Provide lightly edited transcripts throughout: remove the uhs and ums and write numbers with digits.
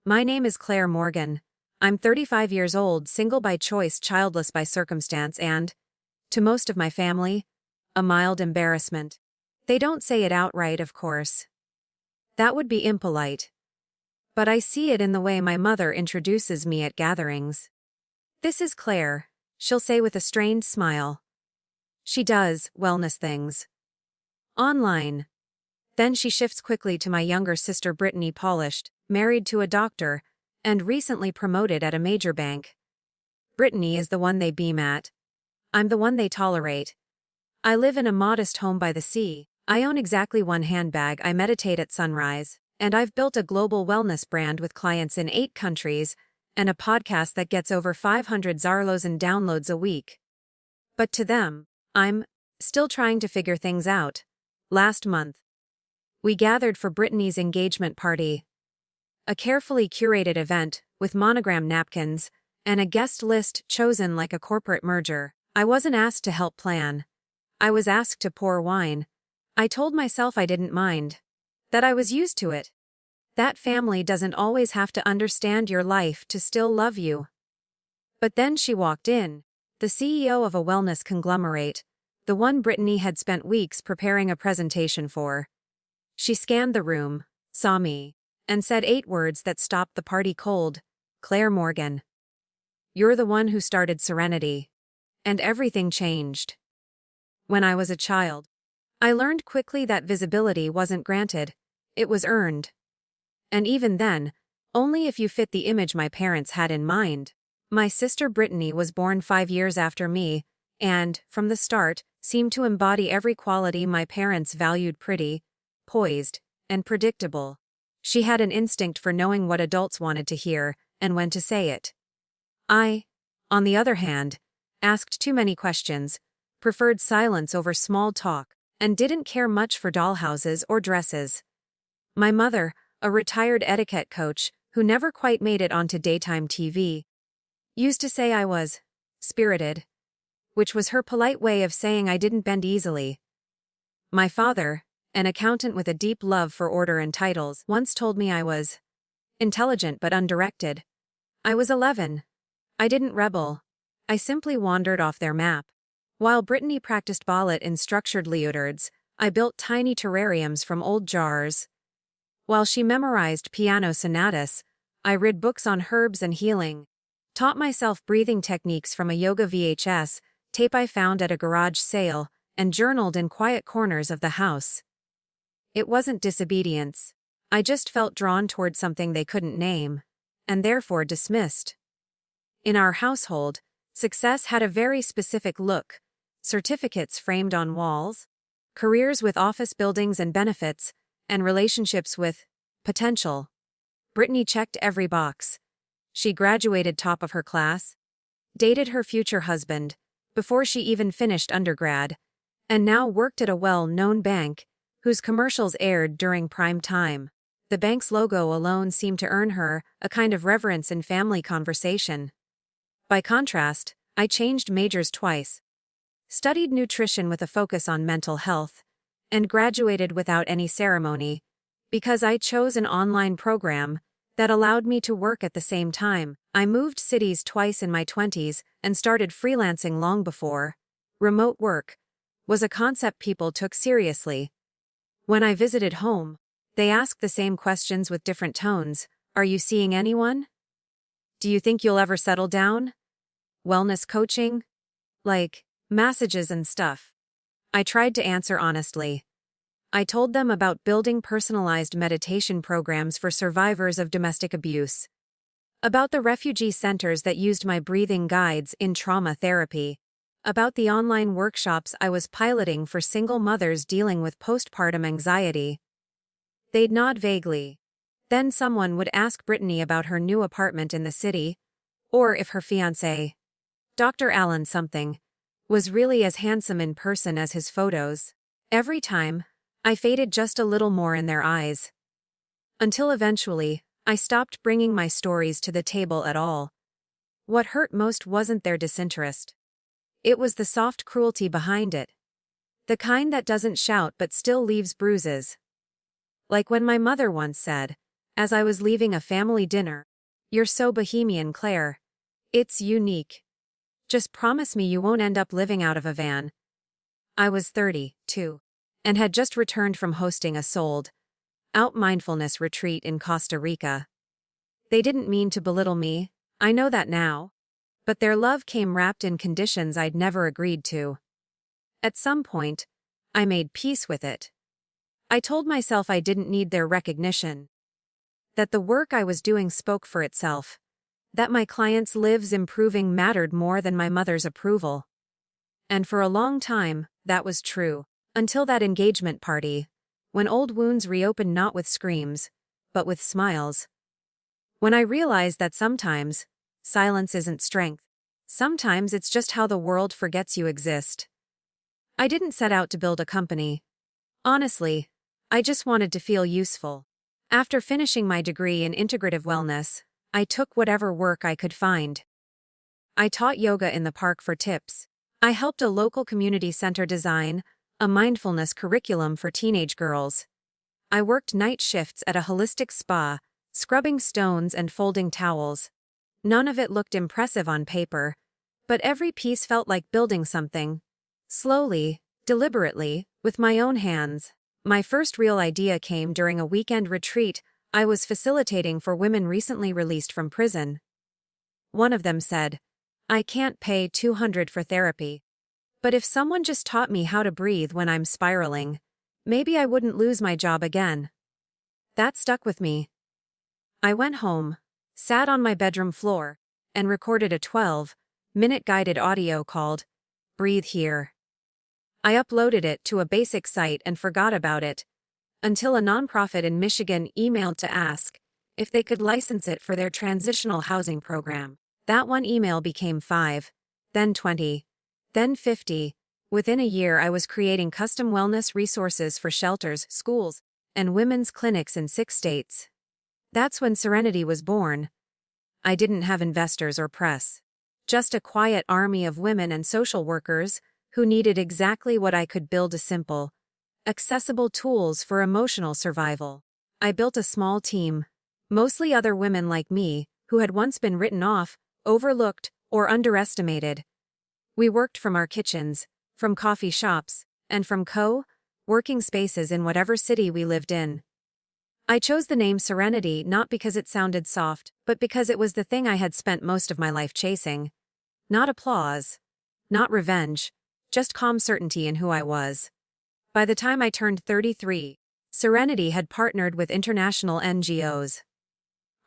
My name is Claire Morgan. I'm 35 years old, single by choice, childless by circumstance, and, to most of my family, a mild embarrassment. They don't say it outright, of course. That would be impolite. But I see it in the way my mother introduces me at gatherings. "This is Claire," she'll say with a strained smile. She does wellness things online. Then she shifts quickly to my younger sister Brittany, polished, married to a doctor, and recently promoted at a major bank. Brittany is the one they beam at. I'm the one they tolerate. I live in a modest home by the sea. I own exactly one handbag. I meditate at sunrise. And I've built a global wellness brand with clients in 8 countries and a podcast that gets over 500 Zarlos and downloads a week. But to them, I'm still trying to figure things out. Last month, we gathered for Brittany's engagement party. A carefully curated event with monogram napkins and a guest list chosen like a corporate merger. I wasn't asked to help plan. I was asked to pour wine. I told myself I didn't mind. That I was used to it. That family doesn't always have to understand your life to still love you. But then she walked in, the CEO of a wellness conglomerate, the one Brittany had spent weeks preparing a presentation for. She scanned the room, saw me, and said 8 words that stopped the party cold. "Claire Morgan. You're the one who started Serenity." And everything changed. When I was a child, I learned quickly that visibility wasn't granted, it was earned. And even then, only if you fit the image my parents had in mind. My sister Brittany was born 5 years after me, and, from the start, seemed to embody every quality my parents valued: pretty, poised, and predictable. She had an instinct for knowing what adults wanted to hear, and when to say it. I, on the other hand, asked too many questions, preferred silence over small talk, and didn't care much for dollhouses or dresses. My mother, a retired etiquette coach who never quite made it onto daytime TV, used to say I was spirited, which was her polite way of saying I didn't bend easily. My father, an accountant with a deep love for order and titles, once told me I was intelligent but undirected. I was 11. I didn't rebel. I simply wandered off their map. While Brittany practiced ballet in structured lieudards, I built tiny terrariums from old jars. While she memorized piano sonatas, I read books on herbs and healing, taught myself breathing techniques from a yoga VHS tape I found at a garage sale, and journaled in quiet corners of the house. It wasn't disobedience. I just felt drawn toward something they couldn't name, and therefore dismissed. In our household, success had a very specific look: certificates framed on walls, careers with office buildings and benefits, and relationships with potential. Brittany checked every box. She graduated top of her class, dated her future husband before she even finished undergrad, and now worked at a well-known bank whose commercials aired during prime time. The bank's logo alone seemed to earn her a kind of reverence in family conversation. By contrast, I changed majors twice, studied nutrition with a focus on mental health, and graduated without any ceremony, because I chose an online program that allowed me to work at the same time. I moved cities twice in my 20s and started freelancing long before remote work was a concept people took seriously. When I visited home, they asked the same questions with different tones. "Are you seeing anyone? Do you think you'll ever settle down? Wellness coaching? Like, massages and stuff." I tried to answer honestly. I told them about building personalized meditation programs for survivors of domestic abuse, about the refugee centers that used my breathing guides in trauma therapy, about the online workshops I was piloting for single mothers dealing with postpartum anxiety. They'd nod vaguely. Then someone would ask Brittany about her new apartment in the city, or if her fiancé, Dr. Allen something, was really as handsome in person as his photos. Every time, I faded just a little more in their eyes. Until eventually, I stopped bringing my stories to the table at all. What hurt most wasn't their disinterest. It was the soft cruelty behind it. The kind that doesn't shout but still leaves bruises. Like when my mother once said, As I was leaving a family dinner. "You're so bohemian, Claire. It's unique. Just promise me you won't end up living out of a van." I was 32 and had just returned from hosting a sold-out mindfulness retreat in Costa Rica. They didn't mean to belittle me, I know that now. But their love came wrapped in conditions I'd never agreed to. At some point, I made peace with it. I told myself I didn't need their recognition. That the work I was doing spoke for itself. That my clients' lives improving mattered more than my mother's approval. And for a long time, that was true. Until that engagement party, when old wounds reopened not with screams, but with smiles. When I realized that sometimes, silence isn't strength. Sometimes it's just how the world forgets you exist. I didn't set out to build a company. Honestly, I just wanted to feel useful. After finishing my degree in integrative wellness, I took whatever work I could find. I taught yoga in the park for tips. I helped a local community center design a mindfulness curriculum for teenage girls. I worked night shifts at a holistic spa, scrubbing stones and folding towels. None of it looked impressive on paper, but every piece felt like building something. Slowly, deliberately, with my own hands. My first real idea came during a weekend retreat I was facilitating for women recently released from prison. One of them said, "I can't pay $200 for therapy. But if someone just taught me how to breathe when I'm spiraling, maybe I wouldn't lose my job again." That stuck with me. I went home, sat on my bedroom floor, and recorded a 12-minute guided audio called "Breathe Here." I uploaded it to a basic site and forgot about it, until a nonprofit in Michigan emailed to ask if they could license it for their transitional housing program. That one email became 5, then 20, then 50. Within a year I was creating custom wellness resources for shelters, schools, and women's clinics in 6 states. That's when Serenity was born. I didn't have investors or press. Just a quiet army of women and social workers who needed exactly what I could build: a simple, accessible tools for emotional survival. I built a small team, mostly other women like me, who had once been written off, overlooked, or underestimated. We worked from our kitchens, from coffee shops, and from co-working spaces in whatever city we lived in. I chose the name Serenity not because it sounded soft, but because it was the thing I had spent most of my life chasing. Not applause, not revenge, just calm certainty in who I was. By the time I turned 33, Serenity had partnered with international NGOs.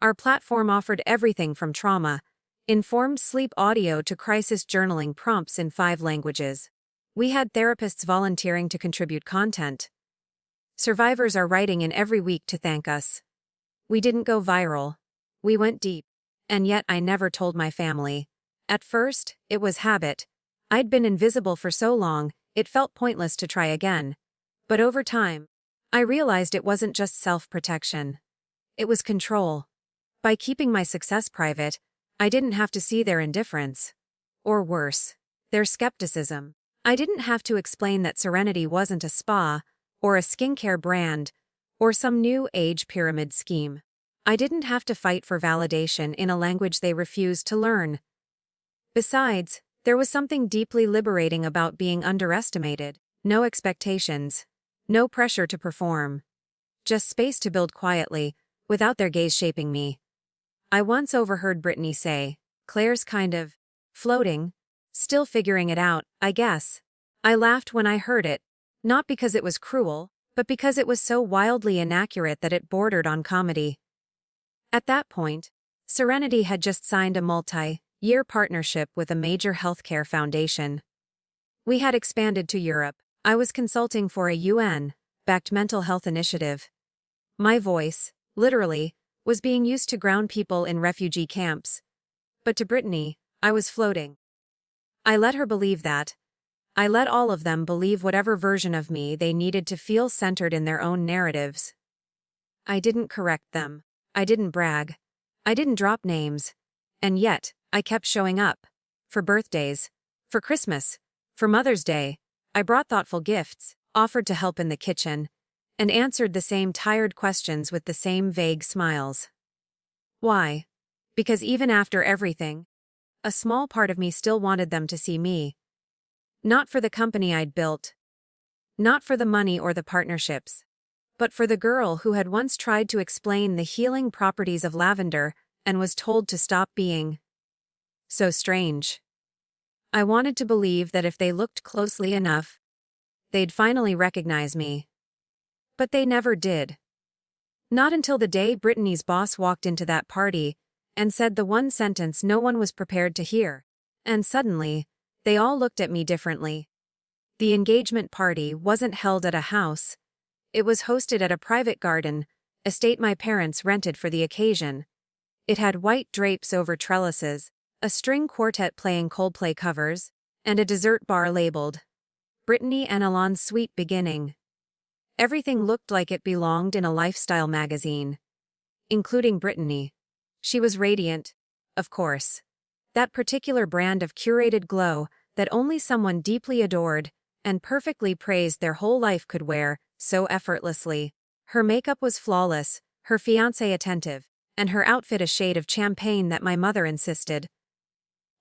Our platform offered everything from trauma-informed sleep audio to crisis journaling prompts in 5 languages. We had therapists volunteering to contribute content. Survivors are writing in every week to thank us. We didn't go viral. We went deep. And yet I never told my family. At first, it was habit. I'd been invisible for so long, it felt pointless to try again. But over time, I realized it wasn't just self-protection. It was control. By keeping my success private, I didn't have to see their indifference. Or worse, their skepticism. I didn't have to explain that Serenity wasn't a spa, or a skincare brand, or some new age pyramid scheme. I didn't have to fight for validation in a language they refused to learn. Besides, there was something deeply liberating about being underestimated. No expectations. No pressure to perform. Just space to build quietly, without their gaze shaping me. I once overheard Brittany say, "Claire's kind of floating, still figuring it out, I guess." I laughed when I heard it, not because it was cruel, but because it was so wildly inaccurate that it bordered on comedy. At that point, Serenity had just signed a multi-year partnership with a major healthcare foundation. We had expanded to Europe. I was consulting for a UN-backed mental health initiative. My voice, literally, was being used to ground people in refugee camps. But to Brittany, I was floating. I let her believe that. I let all of them believe whatever version of me they needed to feel centered in their own narratives. I didn't correct them. I didn't brag. I didn't drop names. And yet, I kept showing up. For birthdays. For Christmas. For Mother's Day. I brought thoughtful gifts, offered to help in the kitchen, and answered the same tired questions with the same vague smiles. Why? Because even after everything, a small part of me still wanted them to see me. Not for the company I'd built. Not for the money or the partnerships. But for the girl who had once tried to explain the healing properties of lavender and was told to stop being so strange. I wanted to believe that if they looked closely enough, they'd finally recognize me. But they never did. Not until the day Brittany's boss walked into that party and said the one sentence no one was prepared to hear. And suddenly, they all looked at me differently. The engagement party wasn't held at a house. It was hosted at a private garden, estate my parents rented for the occasion. It had white drapes over trellises, a string quartet playing Coldplay covers, and a dessert bar labeled Brittany and Alon's Sweet Beginning. Everything looked like it belonged in a lifestyle magazine. Including Brittany. She was radiant, of course. That particular brand of curated glow that only someone deeply adored and perfectly praised their whole life could wear so effortlessly. Her makeup was flawless, her fiancé attentive, and her outfit a shade of champagne that my mother insisted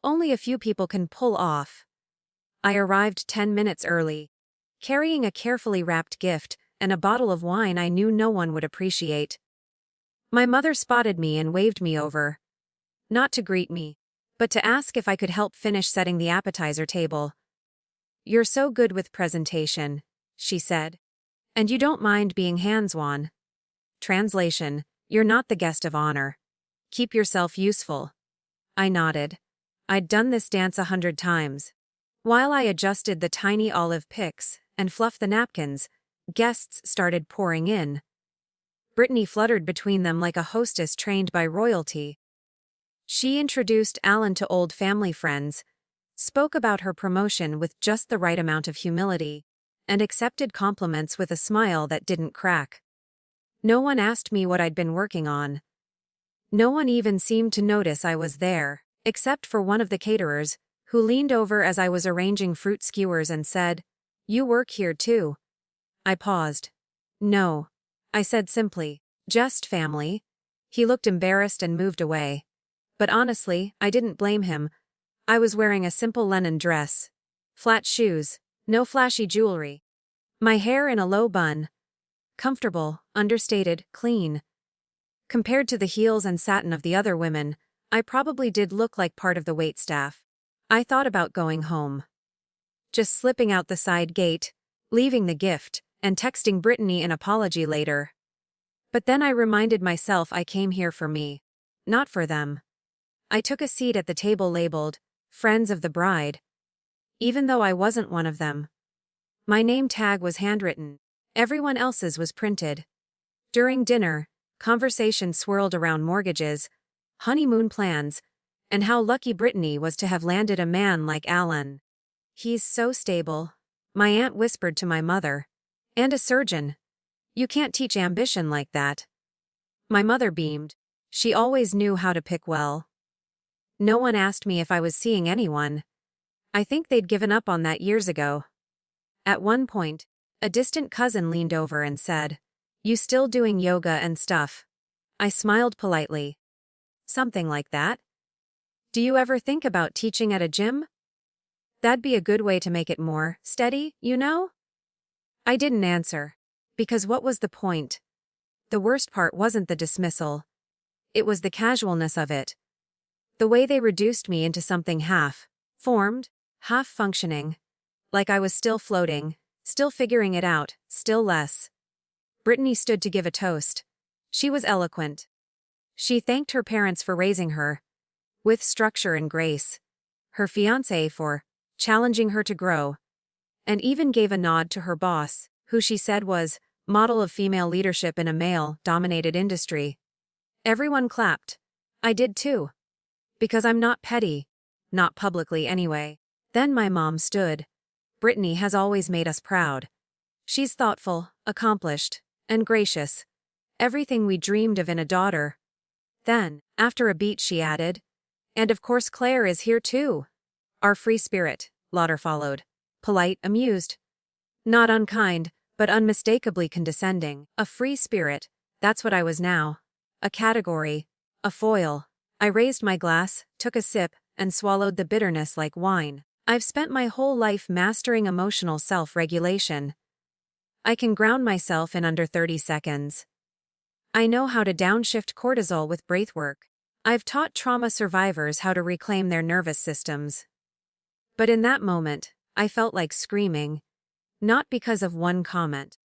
only a few people can pull off. I arrived 10 minutes early, carrying a carefully wrapped gift and a bottle of wine I knew no one would appreciate. My mother spotted me and waved me over. Not to greet me, but to ask if I could help finish setting the appetizer table. "You're so good with presentation," she said. "And you don't mind being hands-on." Translation: "You're not the guest of honor. Keep yourself useful." I nodded. I'd done this dance 100 times. While I adjusted the tiny olive picks and fluffed the napkins, guests started pouring in. Brittany fluttered between them like a hostess trained by royalty. She introduced Alan to old family friends, spoke about her promotion with just the right amount of humility, and accepted compliments with a smile that didn't crack. No one asked me what I'd been working on. No one even seemed to notice I was there, except for one of the caterers, who leaned over as I was arranging fruit skewers and said, "You work here too?" I paused. "No," I said simply, "just family." He looked embarrassed and moved away. But honestly, I didn't blame him. I was wearing a simple linen dress. Flat shoes, no flashy jewelry. My hair in a low bun. Comfortable, understated, clean. Compared to the heels and satin of the other women, I probably did look like part of the waitstaff. I thought about going home. Just slipping out the side gate, leaving the gift, and texting Brittany an apology later. But then I reminded myself I came here for me, not for them. I took a seat at the table labeled, "Friends of the Bride." Even though I wasn't one of them. My name tag was handwritten. Everyone else's was printed. During dinner, conversation swirled around mortgages, honeymoon plans, and how lucky Brittany was to have landed a man like Alan. "He's so stable," my aunt whispered to my mother. "And a surgeon. You can't teach ambition like that." My mother beamed. She always knew how to pick well. No one asked me if I was seeing anyone. I think they'd given up on that years ago. At one point, a distant cousin leaned over and said, "You still doing yoga and stuff?" I smiled politely. "Something like that." "Do you ever think about teaching at a gym?" "That'd be a good way to make it more steady, you know?" I didn't answer. Because what was the point? The worst part wasn't the dismissal. It was the casualness of it. The way they reduced me into something half-formed, half-functioning. Like I was still floating, still figuring it out, still less. Brittany stood to give a toast. She was eloquent. She thanked her parents for raising her, with structure and grace. Her fiancé for challenging her to grow. And even gave a nod to her boss, who she said was model of female leadership in a male-dominated industry. Everyone clapped. I did too. Because I'm not petty. Not publicly anyway. Then my mom stood. Brittany has always made us proud. She's thoughtful, accomplished, and gracious. Everything we dreamed of in a daughter. Then, after a beat, she added, "And of course Claire is here too." Our free spirit, Lauder followed. Polite, amused. Not unkind, but unmistakably condescending. A free spirit, that's what I was now. A category. A foil. I raised my glass, took a sip, and swallowed the bitterness like wine. I've spent my whole life mastering emotional self-regulation. I can ground myself in under 30 seconds. I know how to downshift cortisol with breathwork. I've taught trauma survivors how to reclaim their nervous systems. But in that moment, I felt like screaming. Not because of one comment,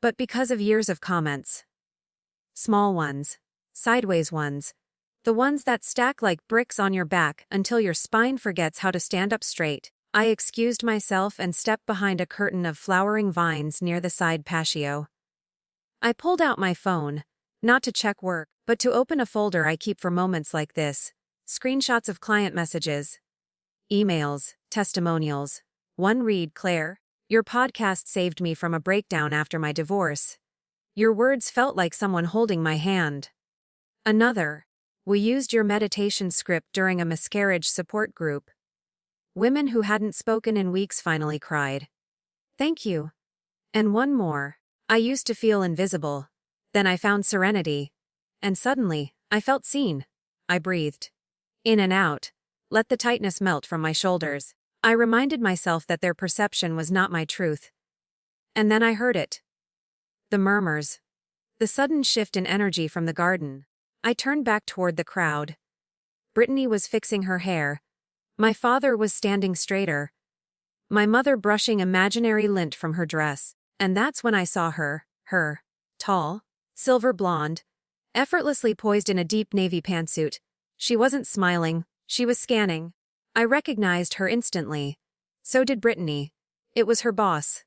but because of years of comments. Small ones. Sideways ones. The ones that stack like bricks on your back until your spine forgets how to stand up straight. I excused myself and stepped behind a curtain of flowering vines near the side patio. I pulled out my phone, not to check work, but to open a folder I keep for moments like this. Screenshots of client messages. Emails, testimonials. One read, Claire, your podcast saved me from a breakdown after my divorce. Your words felt like someone holding my hand. Another, we used your meditation script during a miscarriage support group. Women who hadn't spoken in weeks finally cried. Thank you. And one more, I used to feel invisible. Then I found serenity. And suddenly, I felt seen. I breathed. In and out. Let the tightness melt from my shoulders. I reminded myself that their perception was not my truth. And then I heard it. The murmurs. The sudden shift in energy from the garden. I turned back toward the crowd. Brittany was fixing her hair. My father was standing straighter. My mother brushing imaginary lint from her dress. And that's when I saw her. Tall, silver blonde, effortlessly poised in a deep navy pantsuit. She wasn't smiling, she was scanning. I recognized her instantly. So did Brittany. It was her boss.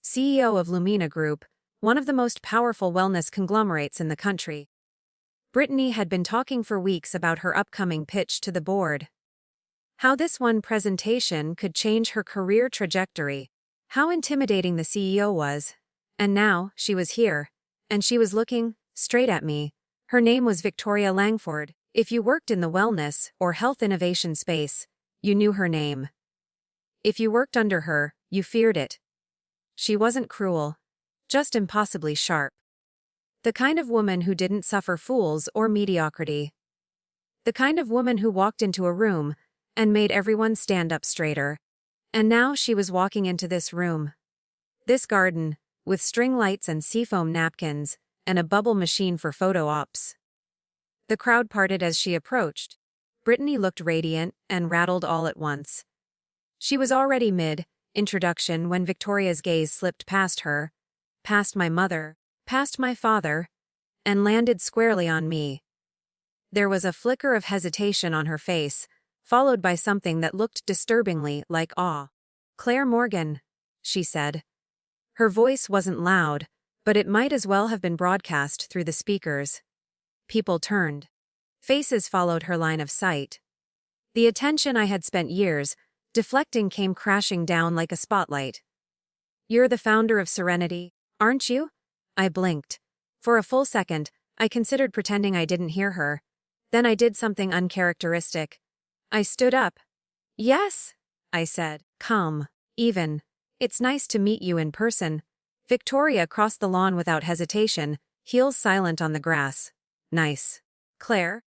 CEO of Lumina Group, one of the most powerful wellness conglomerates in the country. Brittany had been talking for weeks about her upcoming pitch to the board. How this one presentation could change her career trajectory. How intimidating the CEO was. And now, she was here. And she was looking straight at me. Her name was Victoria Langford. If you worked in the wellness or health innovation space, you knew her name. If you worked under her, you feared it. She wasn't cruel. Just impossibly sharp. The kind of woman who didn't suffer fools or mediocrity. The kind of woman who walked into a room and made everyone stand up straighter. And now she was walking into this room. This garden, with string lights and seafoam napkins, and a bubble machine for photo ops. The crowd parted as she approached. Brittany looked radiant and rattled all at once. She was already mid-introduction when Victoria's gaze slipped past her, past my mother, past my father, and landed squarely on me. There was a flicker of hesitation on her face, followed by something that looked disturbingly like awe. Claire Morgan, she said. Her voice wasn't loud, but it might as well have been broadcast through the speakers. People turned. Faces followed her line of sight. The attention I had spent years deflecting came crashing down like a spotlight. You're the founder of Serenity, aren't you? I blinked. For a full second, I considered pretending I didn't hear her. Then I did something uncharacteristic. I stood up. Yes, I said, calm, even. It's nice to meet you in person. Victoria crossed the lawn without hesitation, heels silent on the grass. Nice. Claire?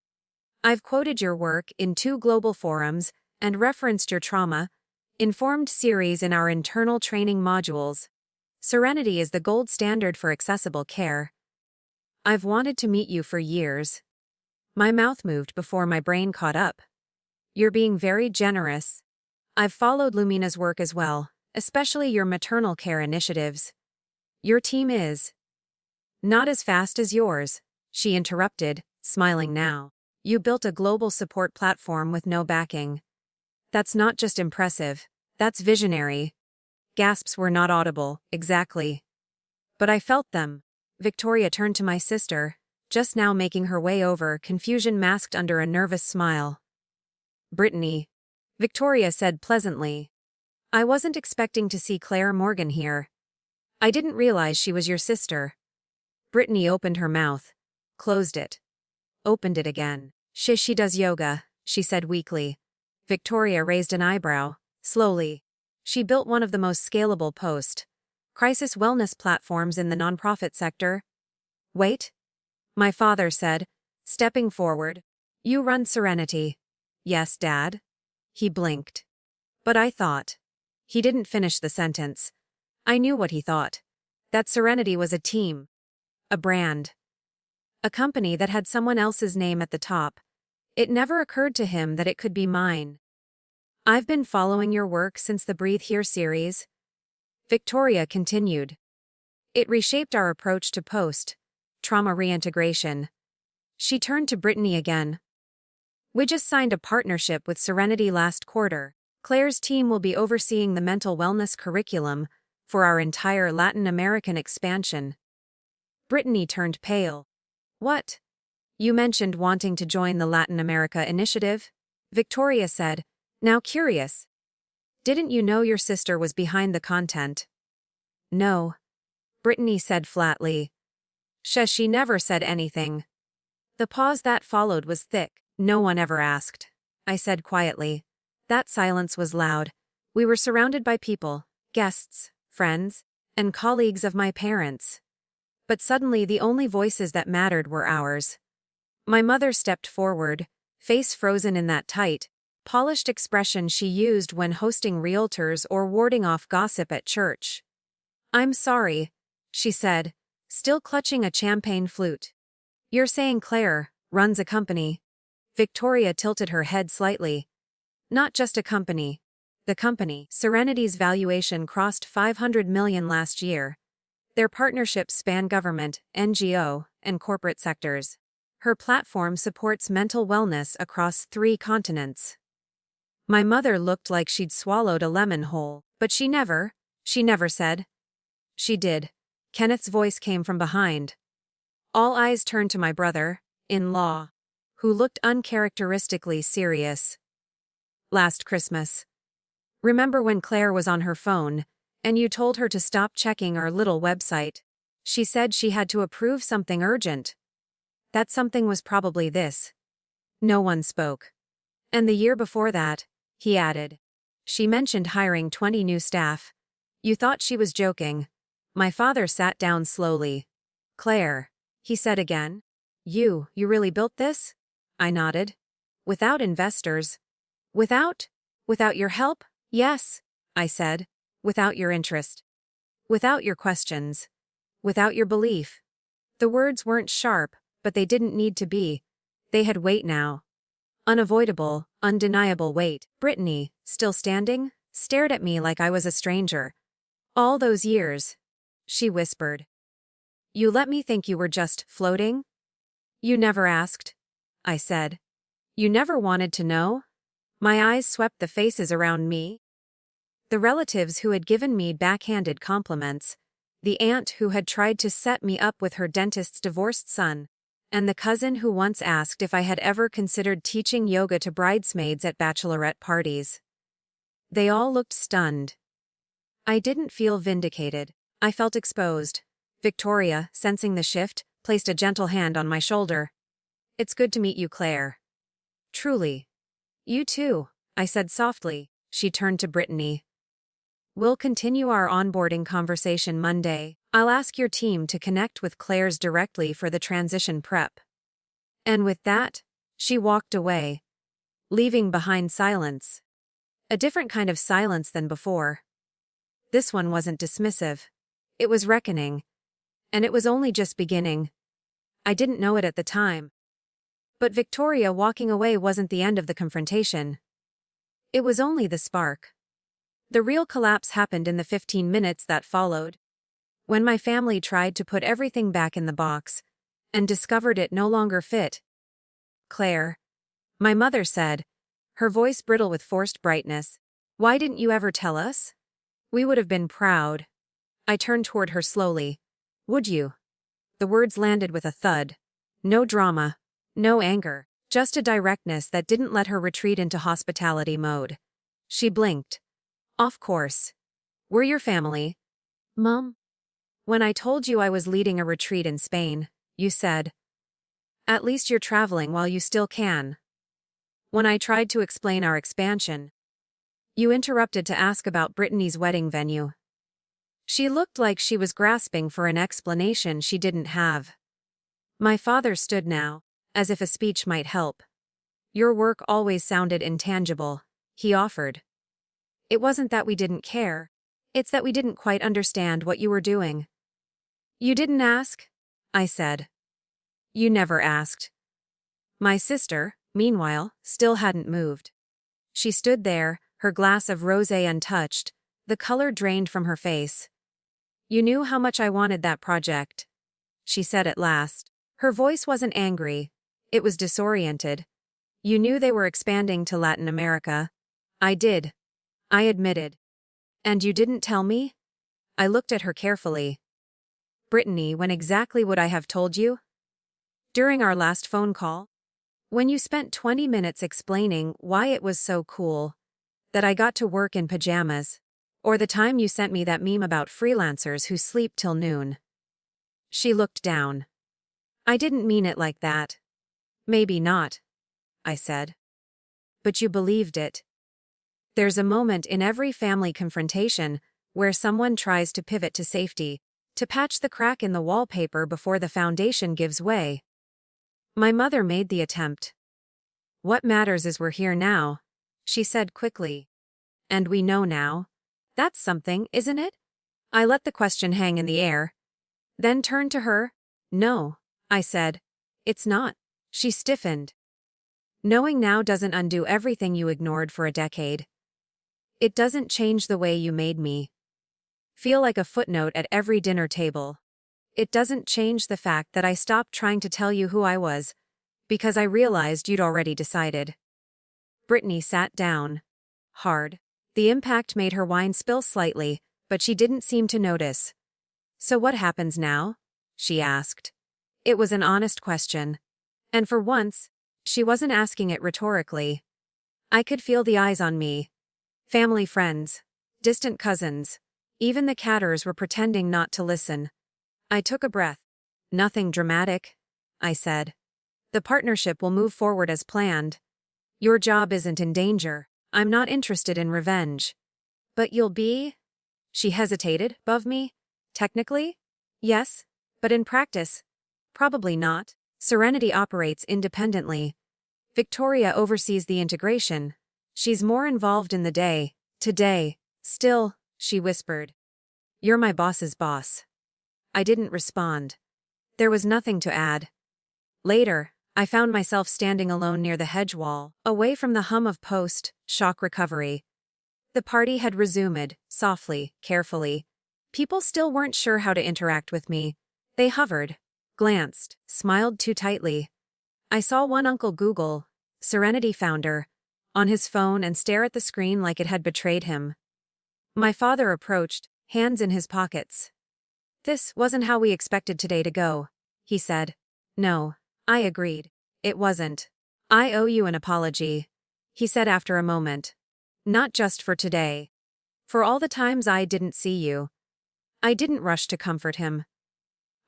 I've quoted your work in 2 global forums and referenced your trauma-informed series in our internal training modules. Serenity is the gold standard for accessible care. I've wanted to meet you for years. My mouth moved before my brain caught up. You're being very generous. I've followed Lumina's work as well, especially your maternal care initiatives. Your team is not as fast as yours, she interrupted, smiling now. You built a global support platform with no backing. That's not just impressive, that's visionary. Gasps were not audible, exactly. But I felt them. Victoria turned to my sister, just now making her way over, confusion masked under a nervous smile. Brittany, Victoria said pleasantly. I wasn't expecting to see Claire Morgan here. I didn't realize she was your sister. Brittany opened her mouth, closed it, opened it again. She does yoga, she said weakly. Victoria raised an eyebrow, slowly. She built one of the most scalable crisis wellness platforms in the nonprofit sector. Wait, my father said, stepping forward. You run Serenity. Yes, Dad. He blinked. But I thought. He didn't finish the sentence. I knew what he thought. That Serenity was a team. A brand. A company that had someone else's name at the top. It never occurred to him that it could be mine. I've been following your work since the Breathe Here series. Victoria continued. It reshaped our approach to post-trauma reintegration. She turned to Brittany again. We just signed a partnership with Serenity last quarter. Claire's team will be overseeing the mental wellness curriculum for our entire Latin American expansion. Brittany turned pale. What? You mentioned wanting to join the Latin America initiative? Victoria said, now curious. Didn't you know your sister was behind the content? No. Brittany said flatly. She never said anything. The pause that followed was thick. No one ever asked. I said quietly. That silence was loud. We were surrounded by people, guests, friends, and colleagues of my parents. But suddenly the only voices that mattered were ours. My mother stepped forward, face frozen in that tight, polished expression she used when hosting realtors or warding off gossip at church. I'm sorry, she said, still clutching a champagne flute. You're saying Claire runs a company. Victoria tilted her head slightly. Not just a company. The company, Serenity's valuation crossed $500 million last year. Their partnerships span government, NGO, and corporate sectors. Her platform supports mental wellness across 3 continents. My mother looked like she'd swallowed a lemon whole, but she never said. She did. Kenneth's voice came from behind. All eyes turned to my brother-in-law, who looked uncharacteristically serious. Last Christmas. Remember when Claire was on her phone, and you told her to stop checking our little website? She said she had to approve something urgent. That something was probably this. No one spoke. And the year before that, he added. She mentioned hiring 20 new staff. You thought she was joking. My father sat down slowly. Claire, he said again. You really built this? I nodded. Without investors. Without your help? Yes, I said. Without your interest. Without your questions. Without your belief. The words weren't sharp, but they didn't need to be. They had weight now. Unavoidable, undeniable weight. Brittany, still standing, stared at me like I was a stranger. All those years, she whispered. You let me think you were just floating? You never asked, I said. You never wanted to know? My eyes swept the faces around me. The relatives who had given me backhanded compliments, the aunt who had tried to set me up with her dentist's divorced son, and the cousin who once asked if I had ever considered teaching yoga to bridesmaids at bachelorette parties. They all looked stunned. I didn't feel vindicated. I felt exposed. Victoria, sensing the shift, placed a gentle hand on my shoulder. It's good to meet you, Claire. Truly. You too, I said softly. She turned to Brittany. We'll continue our onboarding conversation Monday. I'll ask your team to connect with Claire's directly for the transition prep. And with that, she walked away, leaving behind silence. A different kind of silence than before. This one wasn't dismissive. It was reckoning. And it was only just beginning. I didn't know it at the time. But Victoria walking away wasn't the end of the confrontation. It was only the spark. The real collapse happened in the 15 minutes that followed. When my family tried to put everything back in the box, and discovered it no longer fit. Claire, my mother said, her voice brittle with forced brightness, why didn't you ever tell us? We would have been proud. I turned toward her slowly. Would you? The words landed with a thud. No drama. No anger. Just a directness that didn't let her retreat into hospitality mode. She blinked. Of course. We're your family. Mom? When I told you I was leading a retreat in Spain, you said, at least you're traveling while you still can. When I tried to explain our expansion, you interrupted to ask about Brittany's wedding venue. She looked like she was grasping for an explanation she didn't have. My father stood now, as if a speech might help. Your work always sounded intangible, he offered. It wasn't that we didn't care. It's that we didn't quite understand what you were doing. You didn't ask? I said. You never asked. My sister, meanwhile, still hadn't moved. She stood there, her glass of rosé untouched, the color drained from her face. You knew how much I wanted that project, she said at last. Her voice wasn't angry. It was disoriented. You knew they were expanding to Latin America. I did. I admitted. And you didn't tell me? I looked at her carefully. Brittany, when exactly would I have told you? During our last phone call? When you spent 20 minutes explaining why it was so cool that I got to work in pajamas. Or the time you sent me that meme about freelancers who sleep till noon. She looked down. I didn't mean it like that. Maybe not, I said. But you believed it. There's a moment in every family confrontation where someone tries to pivot to safety, to patch the crack in the wallpaper before the foundation gives way. My mother made the attempt. What matters is we're here now, she said quickly. And we know now. That's something, isn't it? I let the question hang in the air. Then turned to her. No, I said. It's not. She stiffened. Knowing now doesn't undo everything you ignored for a decade. It doesn't change the way you made me feel like a footnote at every dinner table. It doesn't change the fact that I stopped trying to tell you who I was, because I realized you'd already decided. Brittany sat down. Hard. The impact made her wine spill slightly, but she didn't seem to notice. So what happens now? She asked. It was an honest question. And for once, she wasn't asking it rhetorically. I could feel the eyes on me. Family friends, distant cousins, even the catters were pretending not to listen. I took a breath. Nothing dramatic, I said. The partnership will move forward as planned. Your job isn't in danger. I'm not interested in revenge. But you'll be? She hesitated, above me. Technically? Yes. But in practice? Probably not. Serenity operates independently. Victoria oversees the integration. She's more involved in the day. Today. Still, she whispered. You're my boss's boss. I didn't respond. There was nothing to add. Later, I found myself standing alone near the hedge wall, away from the hum of post-shock recovery. The party had resumed, softly, carefully. People still weren't sure how to interact with me. They hovered, glanced, smiled too tightly. I saw one uncle Google, Serenity founder, on his phone and stare at the screen like it had betrayed him. My father approached, hands in his pockets. This wasn't how we expected today to go, he said. No. I agreed. It wasn't. I owe you an apology, he said after a moment. Not just for today. For all the times I didn't see you. I didn't rush to comfort him.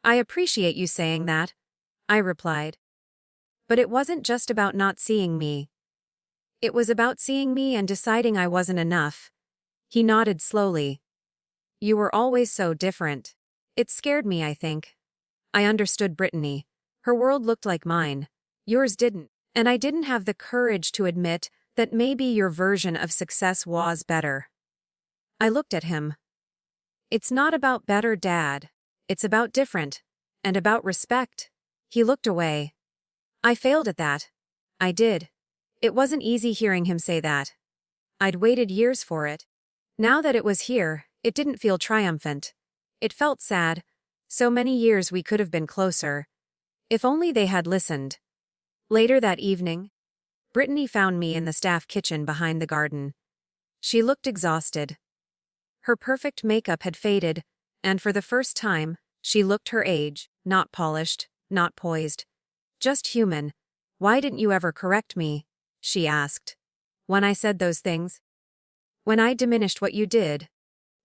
I appreciate you saying that, I replied. But it wasn't just about not seeing me. It was about seeing me and deciding I wasn't enough. He nodded slowly. You were always so different. It scared me, I think. I understood Brittany. Her world looked like mine. Yours didn't. And I didn't have the courage to admit that maybe your version of success was better. I looked at him. It's not about better, Dad. It's about different. And about respect. He looked away. I failed at that. I did. It wasn't easy hearing him say that. I'd waited years for it. Now that it was here, it didn't feel triumphant. It felt sad. So many years we could have been closer. If only they had listened. Later that evening, Brittany found me in the staff kitchen behind the garden. She looked exhausted. Her perfect makeup had faded, and for the first time, she looked her age, not polished, not poised. Just human. Why didn't you ever correct me? She asked. When I said those things? When I diminished what you did?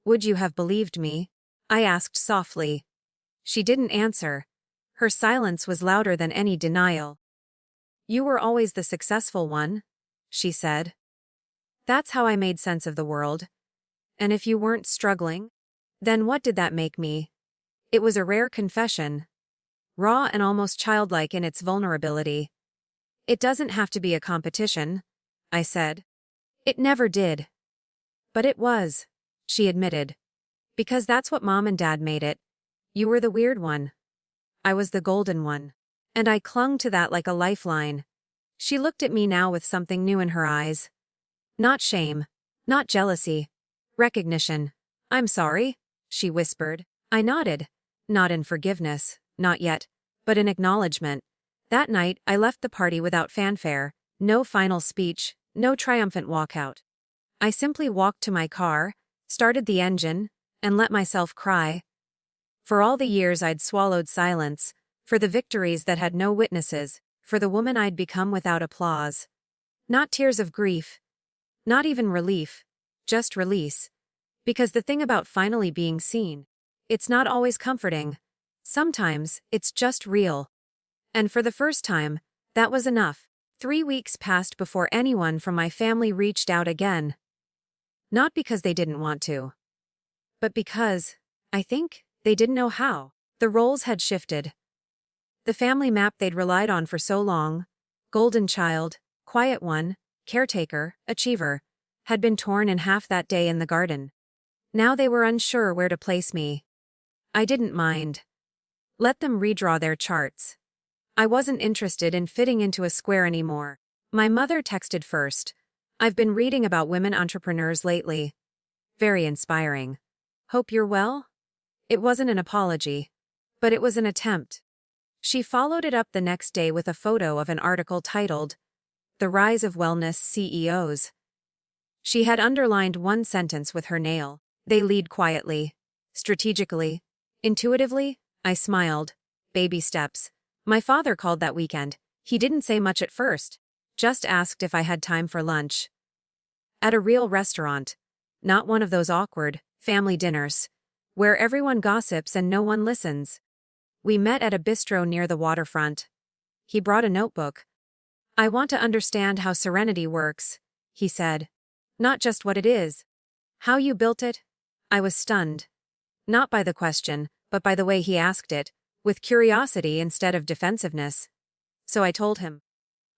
Would you have believed me? I asked softly. She didn't answer. Her silence was louder than any denial. You were always the successful one, she said. That's how I made sense of the world. And if you weren't struggling, Then what did that make me? It was a rare confession. Raw and almost childlike in its vulnerability. It doesn't have to be a competition, I said. It never did. But it was, she admitted. Because that's what Mom and Dad made it. You were the weird one. I was the golden one. And I clung to that like a lifeline. She looked at me now with something new in her eyes. Not shame. Not jealousy. Recognition. I'm sorry, she whispered. I nodded. Not in forgiveness, not yet, but in acknowledgement. That night, I left the party without fanfare, no final speech, no triumphant walkout. I simply walked to my car, started the engine, and let myself cry. For all the years I'd swallowed silence, for the victories that had no witnesses, for the woman I'd become without applause. Not tears of grief. Not even relief. Just release. Because the thing about finally being seen, it's not always comforting. Sometimes, it's just real. And for the first time, that was enough. 3 weeks passed before anyone from my family reached out again. Not because they didn't want to. But because, I think, they didn't know how. The roles had shifted. The family map they'd relied on for so long, golden child, quiet one, caretaker, achiever, had been torn in half that day in the garden. Now they were unsure where to place me. I didn't mind. Let them redraw their charts. I wasn't interested in fitting into a square anymore. My mother texted first. I've been reading about women entrepreneurs lately. Very inspiring. Hope you're well? It wasn't an apology. But it was an attempt. She followed it up the next day with a photo of an article titled, The Rise of Wellness CEOs. She had underlined one sentence with her nail. They lead quietly, strategically, intuitively. I smiled. Baby steps. My father called that weekend. He didn't say much at first. Just asked if I had time for lunch. At a real restaurant. Not one of those awkward, family dinners, where everyone gossips and no one listens. We met at a bistro near the waterfront. He brought a notebook. I want to understand how serenity works, he said. Not just what it is. How you built it? I was stunned. Not by the question, but by the way he asked it, with curiosity instead of defensiveness. So I told him.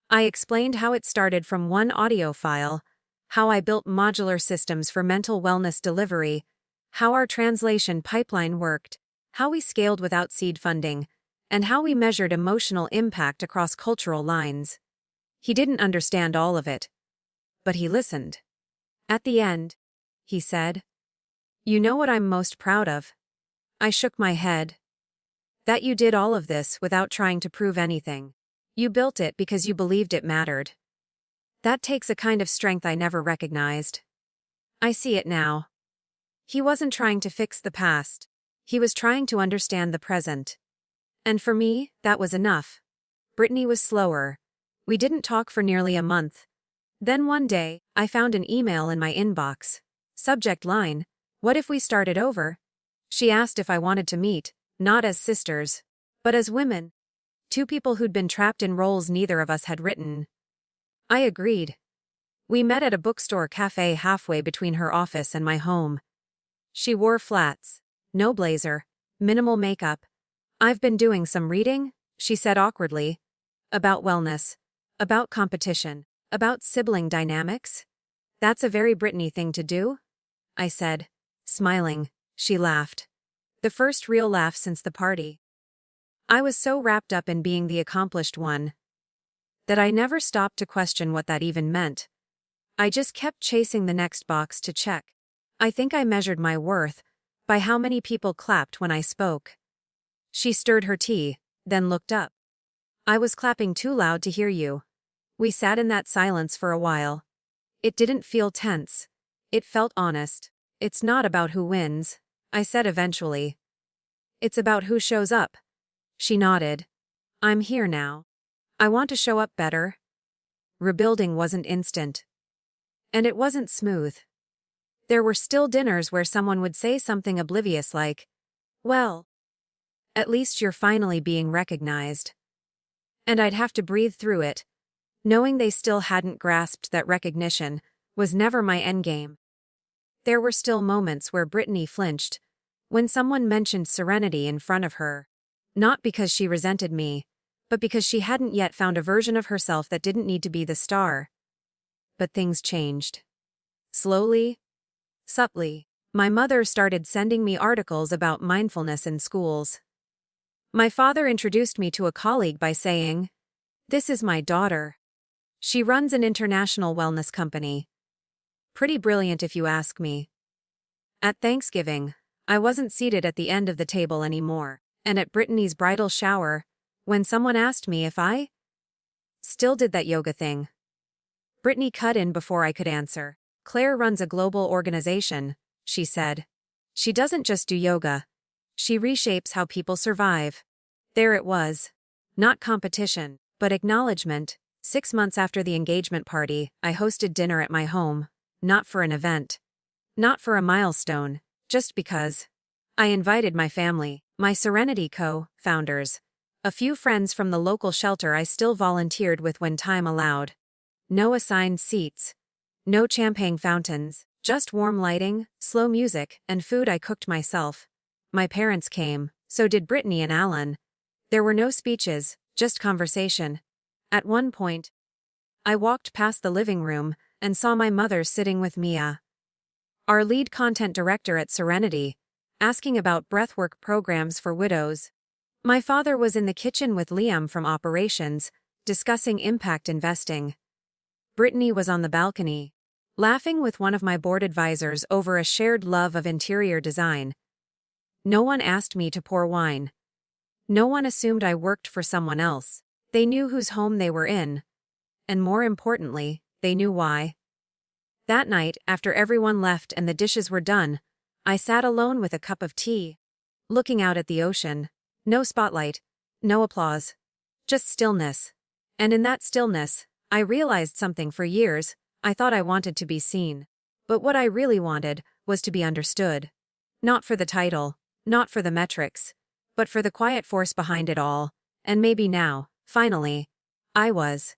I explained how it started from one audio file, how I built modular systems for mental wellness delivery, how our translation pipeline worked, how we scaled without seed funding, and how we measured emotional impact across cultural lines. He didn't understand all of it. But he listened. At the end, he said, You know what I'm most proud of? I shook my head. That you did all of this without trying to prove anything. You built it because you believed it mattered. That takes a kind of strength I never recognized. I see it now. He wasn't trying to fix the past. He was trying to understand the present. And for me, that was enough. Brittany was slower. We didn't talk for nearly a month. Then one day, I found an email in my inbox. Subject line, What if we started over? She asked if I wanted to meet, not as sisters, but as women. Two people who'd been trapped in roles neither of us had written. I agreed. We met at a bookstore cafe halfway between her office and my home. She wore flats, no blazer, minimal makeup. I've been doing some reading, she said awkwardly. About wellness. About competition. About sibling dynamics. That's a very Brittany thing to do? I said. Smiling, she laughed. The first real laugh since the party. I was so wrapped up in being the accomplished one that I never stopped to question what that even meant. I just kept chasing the next box to check. I think I measured my worth by how many people clapped when I spoke. She stirred her tea, then looked up. I was clapping too loud to hear you. We sat in that silence for a while. It didn't feel tense. It felt honest. It's not about who wins, I said eventually. It's about who shows up. She nodded. I'm here now. I want to show up better. Rebuilding wasn't instant. And it wasn't smooth. There were still dinners where someone would say something oblivious like, Well, at least you're finally being recognized. And I'd have to breathe through it, knowing they still hadn't grasped that recognition was never my endgame. There were still moments where Brittany flinched, when someone mentioned serenity in front of her. Not because she resented me, but because she hadn't yet found a version of herself that didn't need to be the star. But things changed. Slowly, subtly, my mother started sending me articles about mindfulness in schools. My father introduced me to a colleague by saying, "This is my daughter. She runs an international wellness company." Pretty brilliant if you ask me. At Thanksgiving, I wasn't seated at the end of the table anymore, and at Brittany's bridal shower, when someone asked me if I still did that yoga thing, Brittany cut in before I could answer. "Claire runs a global organization," she said. "She doesn't just do yoga. She reshapes how people survive." There it was. Not competition, but acknowledgement. 6 months after the engagement party, I hosted dinner at my home, not for an event, not for a milestone, just because. I invited my family, my Serenity co-founders, a few friends from the local shelter I still volunteered with when time allowed. No assigned seats, no champagne fountains, just warm lighting, slow music, and food I cooked myself. My parents came, so did Brittany and Alan. There were no speeches, just conversation. At one point, I walked past the living room and saw my mother sitting with Mia, our lead content director at Serenity, asking about breathwork programs for widows. My father was in the kitchen with Liam from operations, discussing impact investing. Brittany was on the balcony, laughing with one of my board advisors over a shared love of interior design. No one asked me to pour wine. No one assumed I worked for someone else. They knew whose home they were in. And more importantly, they knew why. That night, after everyone left and the dishes were done, I sat alone with a cup of tea, looking out at the ocean. No spotlight, no applause, just stillness. And in that stillness, I realized something. For years, I thought I wanted to be seen. But what I really wanted was to be understood. Not for the title, not for the metrics, but for the quiet force behind it all. And maybe now, finally, I was.